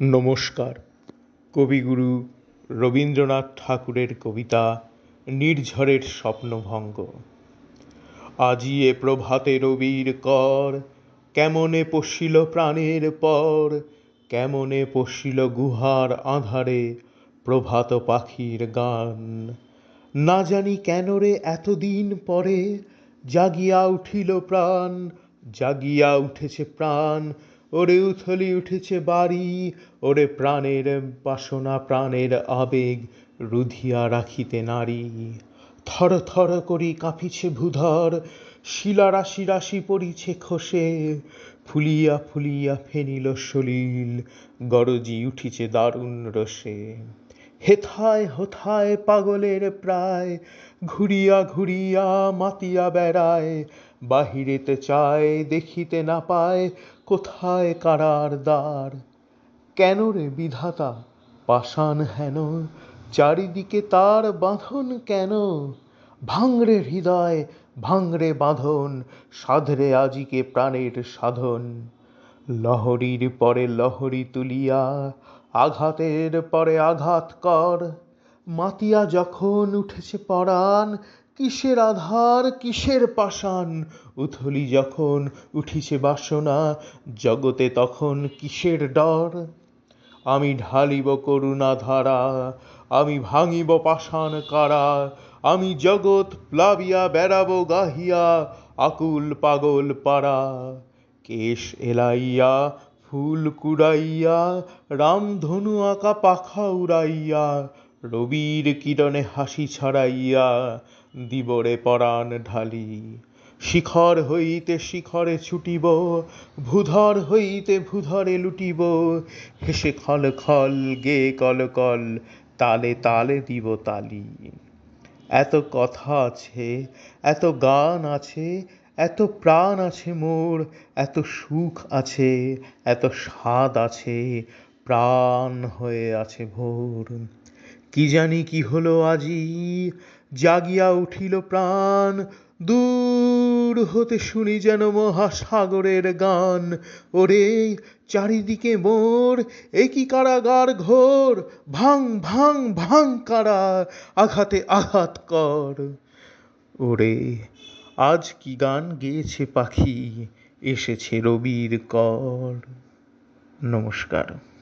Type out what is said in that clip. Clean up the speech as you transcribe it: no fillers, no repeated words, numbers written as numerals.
নমস্কার। কবিগুরু রবীন্দ্রনাথ ঠাকুরের কবিতা নির্ঝরের স্বপ্নভঙ্গ। আজি এ প্রভাতে রবির কর, কেমনে পশিল প্রাণের পর, কেমনে পশিল গুহার আঁধারে প্রভাত পাখির গান। না জানি কেন রে এতদিন পরে জাগিয়া উঠিল প্রাণ, জাগিয়া উঠেছে প্রাণ, ওরে উথলি উঠেছে বাড়ি, ওরে প্রাণের বাসনা প্রাণের আবেগ রুধিয়া রাখিতে নারী। থর থর করি কাঁপিছে ভূধর, শিলা রাশি রাশি পড়িছে খসে, ফুলিয়া ফুলিয়া ফেনিল সলিল, গরজি উঠিছে দারুণ রোষে। হেথায় হোথায় পাগলের প্রায়, ঘুরিয়া ঘুরিয়া মাতিয়া বেড়ায়, বাহিরেতে চায় দেখিতে না পায় কোথায় কারার দ্বার। কেন রে বিধাতা পাষাণ হেন, চারিদিকে তার বাঁধন কেন? ভাঙরে হৃদয় ভাঙরে বাঁধন, সাধরে আজিকে প্রাণের সাধন। লহরীর পরে লহরী তুলিয়া আঘাতের পরে আঘাত কর। মাতিয়া যখন উঠেছে পরাণ, কিসের আধার কিসের পাষাণ? উথলি যখন উঠিছে বাসনা, জগতে তখন কিসের ডর? আমি ঢালিব করুণা ধারা, আমি ভাঙিব পাষাণ কারা, আমি জগৎ প্লাবিয়া বেড়াবো গাহিয়া আকুল পাগল পারা। কেশ এলাইয়া ফুল কুড়াইয়া, রামধনু আঁকা পাখা উড়াইয়া, রবির কিরণে হাসি ছড়াইয়া দিবরে পরাণ ঢালি। শিখর হইতে শিখরে ছুটিব, ভূধর হইতে ভূধরে লুটিব, হেসে খল খল গেয়ে কল কল, তালে তালে দিব তালি। এত কথা আছে, এত গান আছে, এত প্রাণ আছে মোর, এত সুখ আছে, এত স্বাদ আছে, প্রাণ হয়ে আছে ভোর। কি জানি কি হলো আজি, জাগিয়া উঠিল প্রাণ, দূর হতে শুনি যেন মহাসাগরের গান। ওরে চারিদিকে মোর এ কি কারাগার ঘোর, ভাঙ ভাঙ ভাঙ কারা, আঘাতে আঘাত কর। ওরে আজ কি গান গেয়েছে পাখি, এসেছে রবির কর। নমস্কার।